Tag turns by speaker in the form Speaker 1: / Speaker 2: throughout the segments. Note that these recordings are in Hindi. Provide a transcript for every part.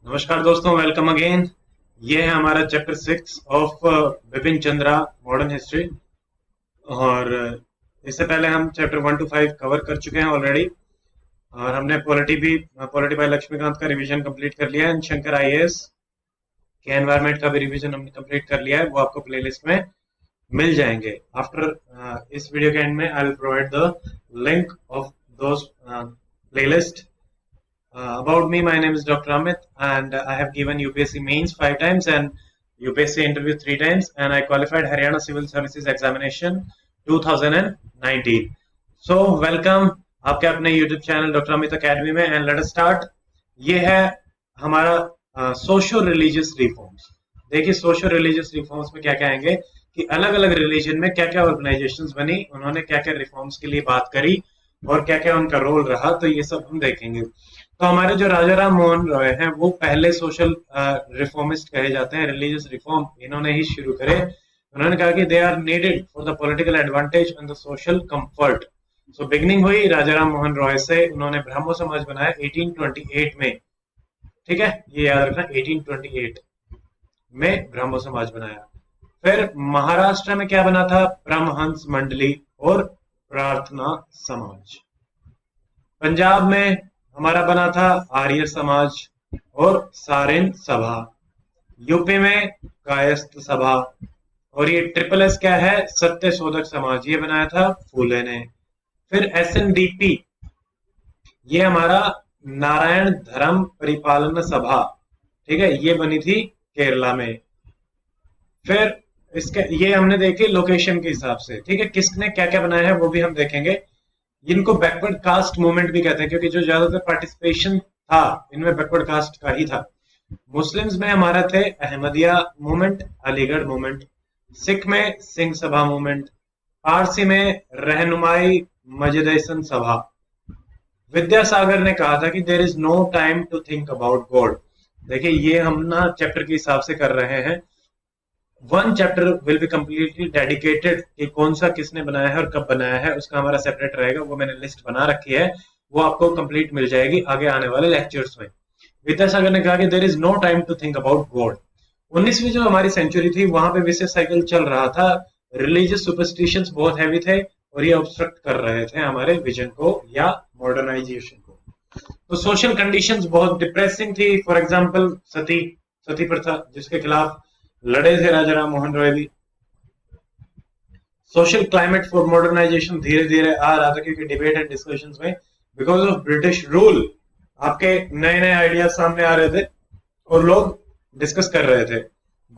Speaker 1: नमस्कार दोस्तों, वेलकम अगेन। ये है हमारा chapter 6 of Bipin Chandra modern history. और इससे पहले हम चैप्टर 1 to 5 कवर कर चुके हैं ऑलरेडी। और हमने पॉलिटी बाय लक्ष्मीकांत का रिवीजन कंप्लीट कर लिया है। एंड शंकर आईएएस के एनवायरनमेंट का भी रिवीजन हमने कंप्लीट कर लिया है। वो आपको प्लेलिस्ट में मिल जाएंगे। आफ्टर इस वीडियो के एंड में I will provide the link of those playlist. About me, my name is Dr. Amit, and I have given UPSC mains 5 times and UPSC interview 3 times, and I qualified Haryana Civil Services Examination 2019. So welcome आपके अपने YouTube channel doctor Amit academy में, एंड लेट अस स्टार्ट. ये है हमारा सोशो रिलीजियस रिफॉर्म्स. देखिए, सोशो रिलीजियस रिफॉर्म्स में क्या क्या आएंगे कि अलग अलग रिलीजन में क्या क्या ऑर्गेनाइजेशंस बनी, उन्होंने क्या क्या रिफॉर्म्स के लिए बात करी और क्या क्या उनका रोल रहा, तो ये सब हम देखेंगे. तो हमारे जो राजा राम मोहन रॉय हैं वो पहले सोशल रिफॉर्मिस्ट कहे जाते हैं. रिलीजियस रिफॉर्म इन्होंने ही शुरू करे. उन्होंने कहा कि they are needed for the political advantage and the social comfort. So beginning हुई राजा राम मोहन रॉय से. उन्होंने ब्राह्मो समाज बनाया 1828 में. ठीक है, ये याद रखना, 1828 में ब्राह्मो समाज बनाया. फिर महाराष्ट्र में क्या बना था? परमहंस मंडली और प्रार्थना समाज. पंजाब में हमारा बना था आर्य समाज और सारिन सभा. यूपी में कायस्थ सभा. और ये ट्रिपल एस क्या है? सत्य शोधक समाज. ये बनाया था फूले ने. फिर एसएनडीपी, ये हमारा नारायण धर्म परिपालन सभा. ठीक है, ये बनी थी केरला में. फिर इसके ये हमने देखे लोकेशन के हिसाब से. ठीक है, किसने क्या क्या बनाया है वो भी हम देखेंगे. इनको बैकवर्ड कास्ट मूवमेंट भी कहते हैं क्योंकि जो ज्यादातर पार्टिसिपेशन था इनमें बैकवर्ड कास्ट का ही था. मुस्लिम्स में हमारा थे अहमदिया मूवमेंट, अलीगढ़ मूवमेंट. सिख में सिंह सभा मूवमेंट. पारसी में रहनुमाई मजदसन सभा. विद्यासागर ने कहा था कि there is no time to think about God. देखिए, ये हम ना चैप्टर के हिसाब से कर रहे हैं. One chapter will be completely dedicated कि कौन सा किसने बनाया है और कब बनाया है, उसका हमारा सेपरेट रहेगा. वो मैंने लिस्ट बना रखी है, वो आपको कंप्लीट मिल जाएगी आगे आने वाले लेक्चर्स में. विद्यासागर ने कहा कि there is no time to think about God. 19वीं जो हमारी सेंचुरी थी वहां पे विशेष साइकिल चल रहा था. रिलीजियस सुपरस्टिशंस बहुत हैवी थे और ये ऑब्स्ट्रक्ट कर रहे थे हमारे विजन को या मॉडर्नाइजेशन को. तो सोशल कंडीशंस बहुत डिप्रेसिंग थी. फॉर एग्जांपल सती प्रथा, जिसके खिलाफ लड़े थे राजा राम मोहन रॉय भी. सोशल क्लाइमेट फॉर मॉडर्नाइजेशन धीरे धीरे आ रहा था क्योंकि डिबेट एंड डिस्कशंस में बिकॉज ऑफ ब्रिटिश रूल आपके नए नए आइडियाज सामने आ रहे थे और लोग डिस्कस कर रहे थे.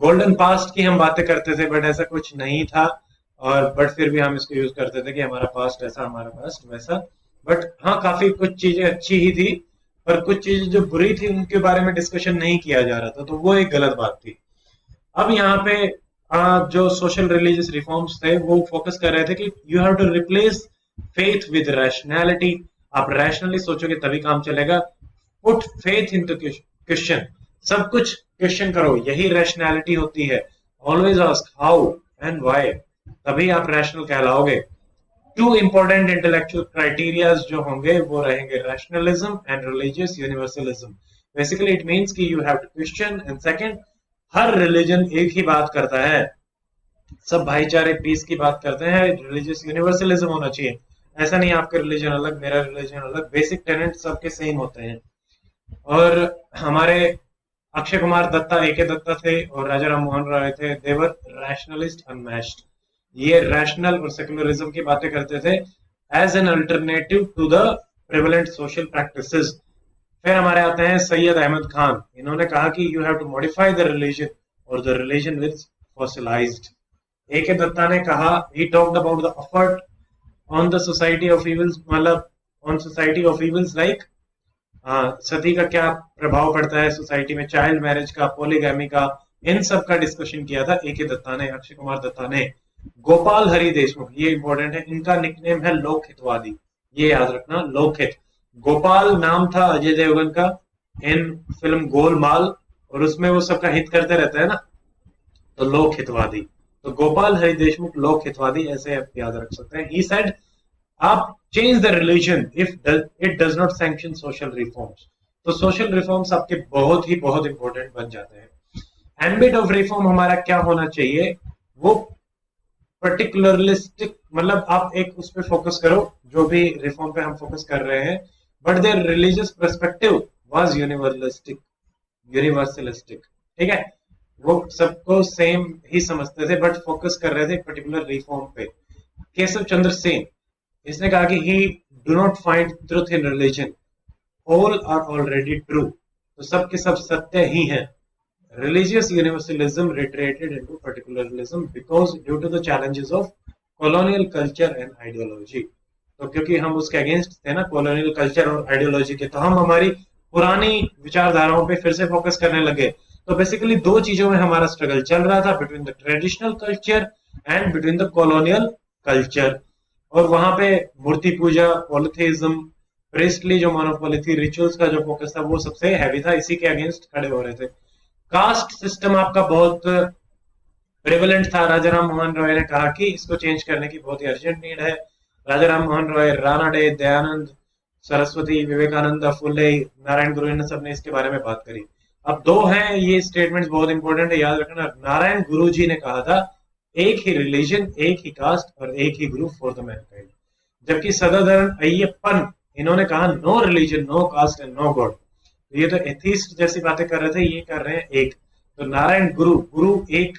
Speaker 1: गोल्डन पास्ट की हम बातें करते थे बट ऐसा कुछ नहीं था. और बट फिर भी हम इसको यूज करते थे कि हमारा पास्ट ऐसा, हमारा पास्ट वैसा. बट हाँ, काफी कुछ चीजें अच्छी ही थी पर कुछ चीजें जो बुरी थी उनके बारे में डिस्कशन नहीं किया जा रहा था, तो वो एक गलत बात थी. अब यहाँ पे जो सोशल रिलीजियस रिफॉर्म्स थे वो फोकस कर रहे थे कि you have to replace faith with rationality. आप रैशनली सोचोगे तभी काम चलेगा. Put faith into question. सब कुछ क्वेश्चन करो, यही रैशनैलिटी होती है. Always ask how and why, तभी आप रैशनल कहलाओगे. टू इंपॉर्टेंट इंटेलेक्चुअल क्राइटेरियाज जो होंगे वो रहेंगे rationalism and religious universalism. Basically it means कि you have to question. And second, हर रिलीजन एक ही बात करता है, सब भाईचारे पीस की बात करते हैं. रिलीजियस यूनिवर्सलिज्म होना चाहिए. ऐसा नहीं आपका रिलीजन अलग मेरा रिलीजन अलग, बेसिक टेनेंट सबके सेम होते हैं. और हमारे अक्षय कुमार दत्ता, एके दत्ता थे और राजा राम मोहन रॉय थे. They were rationalist unmatched. ये रैशनल और सेकुलरिज्म की बातें करते थे as an alternative to the prevalent social practices. फिर हमारे आते हैं सैयद अहमद खान. इन्होंने कहा कि you have to modify the religion और the religion with fossilized. A K Datta कहा, he talked about the effort on the society of evils, मतलब on society of evils like sati का क्या प्रभाव पड़ता है सोसाइटी में, चाइल्ड मैरिज का, पॉलीगैमी का, इन सब का डिस्कशन किया था एके दत्ता ने, अक्षय कुमार दत्ता ने. गोपाल हरि देशमुख, ये इंपॉर्टेंट है, इनका निकनेम है लोकहितवादी. ये याद रखना, लोकहित. गोपाल नाम था अजय देवगन का इन फिल्म गोलमाल, और उसमें वो सबका हित करते रहते हैं ना, तो लोक हितवादी. तो गोपाल हरि देशमुख लोक हितवादी, ऐसे आप याद रख सकते हैं. ही सेड आप change the religion if it does not sanction social reforms. तो सोशल रिफॉर्म्स आपके बहुत इंपॉर्टेंट बन जाते हैं। एम्बिट ऑफ रिफॉर्म हमारा क्या होना चाहिए, वो पर्टिकुलरिस्टिक, मतलब आप एक उस पर फोकस करो जो भी रिफॉर्म पे हम फोकस कर रहे हैं, but there religious perspective was universalistic, ठीक है, वो सबको सेम ही समझते थे बट फोकस कर रहे थे पर्टिकुलर रिफॉर्म पे। केशव चंद्र सेन, इसने कहा कि he do not find truth in religion, all are already true, तो सब के सब सत्य ही हैं। Religious universalism retreated into particularism because due to the challenges of colonial culture and ideology। तो क्योंकि हम उसके अगेंस्ट थे ना, कॉलोनियल कल्चर और आइडियोलॉजी के, तो हम हमारी पुरानी विचारधाराओं पे फिर से फोकस करने लगे। तो बेसिकली दो चीजों में हमारा स्ट्रगल चल रहा था, between the traditional culture and between the colonial culture. और वहां पे मूर्ति पूजा, पॉलिथेइज्म, प्रिस्टली जो मोनोपोली थी, रिचुअल्स का जो फोकस था, वो सबसे हैवी था, इसी के अगेंस्ट खड़े हो रहे थे। कास्ट सिस्टम आपका बहुत प्रेवलेंट था। राजा राम मोहन रॉय ने कहा कि इसको चेंज करने की बहुत ही अर्जेंट नीड है। राजा राम मोहन रॉय, राणा डे, दयानंद सरस्वती, विवेकानंद, फुले, नारायण गुरु, इन सब ने इसके बारे में बात करी। अब दो हैं, ये स्टेटमेंट्स बहुत इंपॉर्टेंट है, याद रखना। नारायण गुरु जी ने कहा था एक ही रिलीजन, एक ही कास्ट और एक ही गुरु फॉर द मैनकाइंड, जबकि सदाधरण अय्यप्पन, इन्होंने कहा no religion, no caste and no God. ये तो एथीस्ट जैसी बातें कर रहे थे, ये कर रहे हैं एक। तो नारायण गुरु, गुरु एक,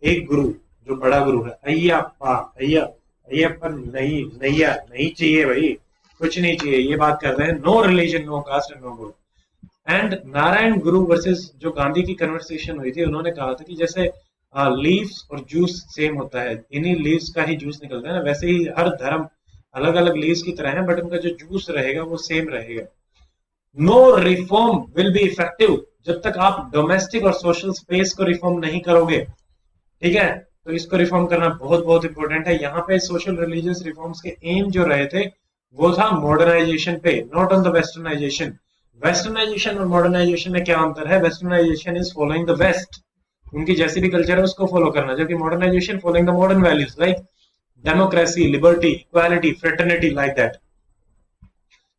Speaker 1: एक गुरु जो बड़ा गुरु है। अय्यप्पा, अय्यप्पन नहीं, नैया नहीं चाहिए भाई, कुछ नहीं चाहिए, ये बात कर रहे हैं। No religion, no caste and no God. And Narayana Guru versus जो गांधी की कन्वर्सेशन हुई थी, उन्होंने कहा था कि जैसे लीव्स और जूस सेम होता है, इन्हीं लीव्स का ही जूस निकलता है ना, वैसे ही हर धर्म अलग अलग लीव्स की तरह है, बट उनका जो जूस रहेगा वो सेम रहेगा। No reform will be effective जब तक आप डोमेस्टिक और सोशल स्पेस को रिफॉर्म नहीं करोगे, ठीक है। तो इसको रिफॉर्म करना बहुत इंपॉर्टेंट है। यहाँ पे सोशल रिलीजियस रिफॉर्म्स के एम जो रहे थे वो था मॉडर्नाइजेशन पे, not on the westernisation. Westernisation और मॉडर्नाइजेशन में क्या अंतर है? Westernisation is following the west, उनकी जैसी भी कल्चर है उसको फॉलो करना, जबकि modernisation following the modern values like democracy, liberty, equality, fraternity, like that.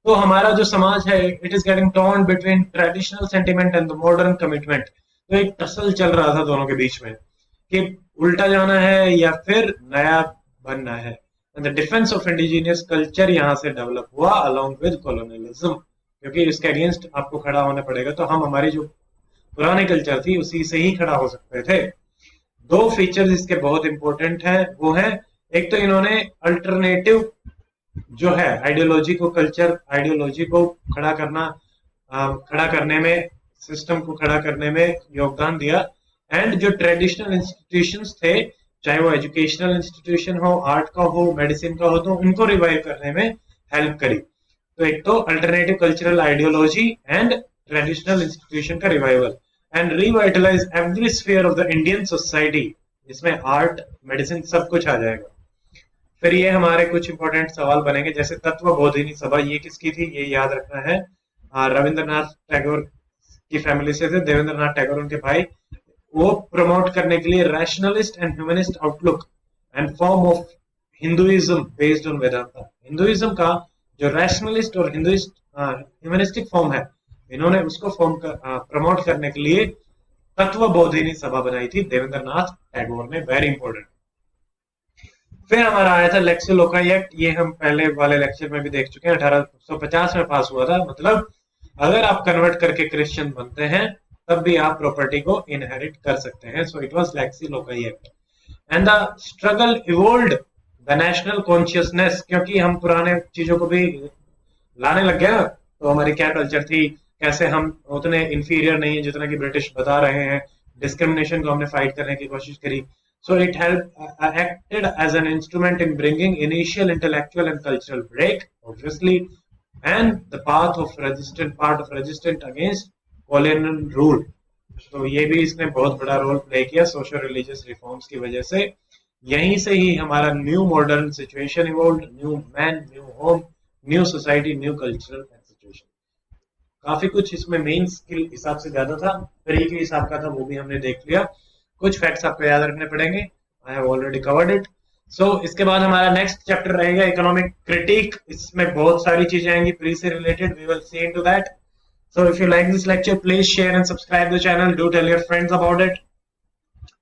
Speaker 1: तो हमारा जो समाज है, it is getting torn between traditional sentiment and the modern commitment. तो एक टसल चल रहा था दोनों के बीच में कि उल्टा जाना है या फिर नया बनना है। And the defence of indigenous culture यहाँ से डेवलप हुआ अलोंग विद कॉलोनियलिज्म, क्योंकि इसके अगेंस्ट आपको खड़ा होना पड़ेगा। तो हम हमारी जो पुरानी कल्चर थी उसी से ही खड़ा हो सकते थे। दो फीचर्स इसके बहुत इंपॉर्टेंट है, वो है एक तो इन्होंने अल्टरनेटिव जो है आइडियोलॉजी को, कल्चर आइडियोलॉजी को खड़ा करने में, सिस्टम को खड़ा करने में योगदान दिया। एंड जो ट्रेडिशनल इंस्टीट्यूशंस थे, चाहे वो एजुकेशनल इंस्टीट्यूशन हो, आर्ट का हो, मेडिसिन का हो, तो उनको रिवाइव करने में हेल्प करी। तो एक तो alternative cultural ideology and traditional institution का revival, and revitalize every sphere of the Indian society. इसमें आर्ट, मेडिसिन सब कुछ आ जाएगा। फिर ये हमारे कुछ इंपॉर्टेंट सवाल बनेंगे, जैसे तत्व बोधिनी सभा, ये किसकी थी? ये याद रखना है, रविंद्रनाथ टैगोर की फैमिली से थे, देवेंद्रनाथ टैगोर उनके भाई। वो प्रमोट करने के लिए rationalist and humanist outlook and form of Hinduism based on Vedanta. Hinduism का जो रैशनलिस्ट और हिंदुइस्ट ह्यूमनिस्टिक फॉर्म है, इन्होंने उसको प्रमोट करने के लिए तत्व बोधिनी सभा बनाई थी देवेंद्रनाथ टैगोर ने, वेरी इंपॉर्टेंट। फिर हमारा आया था लेक्स लोकाई एक्ट, ये हम पहले वाले लेक्चर में भी देख चुके हैं, 1850 में पास हुआ था। मतलब अगर आप कन्वर्ट करके क्रिश्चियन बनते हैं तब भी आप प्रॉपर्टी को इनहेरिट कर सकते हैं। So it was lex loci act. And the struggle evolved the national consciousness, क्योंकि हम पुराने चीजों को भी लाने लग गए ना। तो हमारी क्या कल्चर थी, कैसे हम उतने इंफीरियर नहीं है जितना कि ब्रिटिश बता रहे हैं, डिस्क्रिमिनेशन को हमने फाइट करने की कोशिश करी। So it acted as an instrument in bringing initial intellectual and cultural break, obviously, and the part of resistance against colonial rule. तो ये भी इसने बहुत बड़ा रोल प्ले किया सोशल रिलीजियस रिफॉर्म्स की वजह से। यहीं से ही हमारा new modern situation evolve, new man, new home, new society, new cultural situation. काफी कुछ इसमें मेंस के हिसाब से ज्यादा था, तरीके के हिसाब का था, वो भी हमने देख लिया। कुछ फैक्ट्स आपको याद रखने पड़ेंगे, I have already covered it. So इसके बाद हमारा नेक्स्ट चैप्टर रहेगा इकोनॉमिक क्रिटिक। इसमें बहुत सारी चीजें आएंगी प्री से related, we will see into that. So if you like this lecture, please share and subscribe the channel. Do tell your friends about it.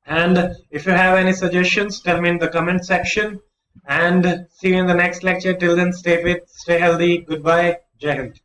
Speaker 1: And if you have any suggestions, tell me in the comment section. And see you in the next lecture. Till then, stay fit, stay healthy. Goodbye. Jai Hind.